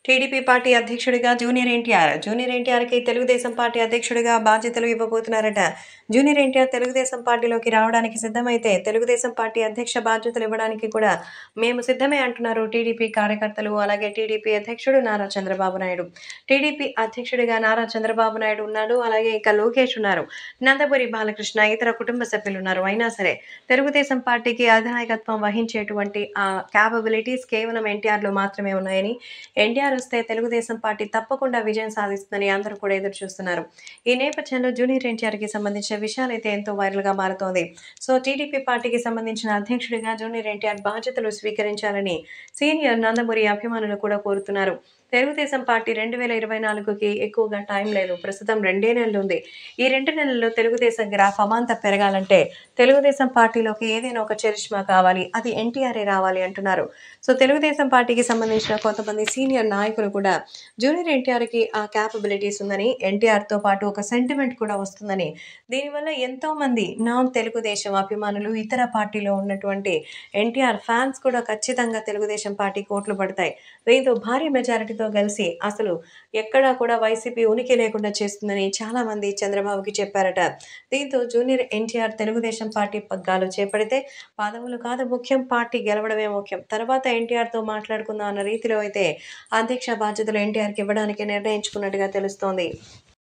TDP party అధ్యక్షుడిగా junior ఎన్టీఆర్‌కి Telugu Desam party అధ్యక్షుడిగా బాధ్యతలు ఇవ్వబోతున్నారట. జూనియర్ ఎన్టీఆర్ తెలుగుదేశం పార్టీలోకి రావడానికి సిద్ధమైతే, తెలుగుదేశం పార్టీ అధ్యక్ష బాధ్యతలు ఇవ్వడానికి కూడా మేము సిద్ధమే అంటున్నారు టీడీపీ కార్యకర్తలు. అలాగే టీడీపీ అధ్యక్షుడు నారా చంద్రబాబు నాయుడు. టీడీపీ అధ్యక్షుడిగా నారా చంద్రబాబు నాయుడు ఉన్నాడు. అలాగే ఇక లోకేష్ ఉన్నారు. నందమూరి బాలకృష్ణ, ఇతర కుటుంబ సభ్యులున్నారు. అయినా సరే తెలుగుదేశం పార్టీకి అధినాయకత్వం వహించేటువంటి క్యాపబిలిటీస్ కేవలం ఎన్టీఆర్‌లో మాత్రమే ఉన్నాయని, ఎన్టీఆర్ వస్తే తెలుగుదేశం పార్టీ తప్పకుండా విజయం సాధిస్తుందని అందరూ కూడా ఎదురు చూస్తున్నారు. ఈ నేపథ్యంలో జూనియర్ ఎన్టీఆర్‌కి సంబంధించిన విషయాలైతే ఎంతో వైరల్‌గా మారుతోంది. సో టీడీపీ పార్టీకి సంబంధించిన అధ్యక్షుడిగా జూనియర్ ఎన్టీఆర్ బాధ్యతలు స్వీకరించాలని సీనియర్ నందమూరి అభిమానులు కూడా కోరుతున్నారు. తెలుగుదేశం పార్టీ 2024కి ఎక్కువగా టైం లేదు. ప్రస్తుతం 2 నెలలుంది. ఈ 2 నెలల్లో తెలుగుదేశం గ్రాఫ్ అమాంతం పెరగాలంటే తెలుగుదేశం పార్టీలోకి ఏదైనా ఒక చరిష్మా కావాలి. అది ఎన్టీఆరే రావాలి అంటున్నారు. సో తెలుగుదేశం పార్టీకి సంబంధించిన కొంతమంది సీనియర్ నాయకులు కూడా జూనియర్ ఎన్టీఆర్‌కి ఆ క్యాపబిలిటీస్ ఉందని, ఎన్టీఆర్‌తో పాటు ఒక సెంటిమెంట్ కూడా వస్తుందని, దీనివల్ల ఎంతోమంది నాన్ తెలుగుదేశం అభిమానులు, ఇతర పార్టీలో ఉన్నటువంటి ఎన్టీఆర్ ఫ్యాన్స్ కూడా ఖచ్చితంగా తెలుగుదేశం పార్టీకి ఓట్లు పడతాయి. దీంతో భారీ మెజారిటీతో కలిసి అసలు ఎక్కడా కూడా వైసీపీ ఉనికి లేకుండా చేస్తుందని చాలామంది చంద్రబాబుకి చెప్పారట. దీంతో జూనియర్ ఎన్టీఆర్ తెలుగుదేశం పార్టీ పగ్గాలు చేపడితే పదవులు కాదు ముఖ్యం, పార్టీ గెలవడమే ముఖ్యం. తర్వాత ఎన్టీఆర్‌తో మాట్లాడుకుందాం అన్న రీతిలో అయితే అధ్యక్ష బాధ్యతలు ఎన్టీఆర్‌కి ఇవ్వడానికి నిర్ణయించుకున్నట్టుగా తెలుస్తోంది.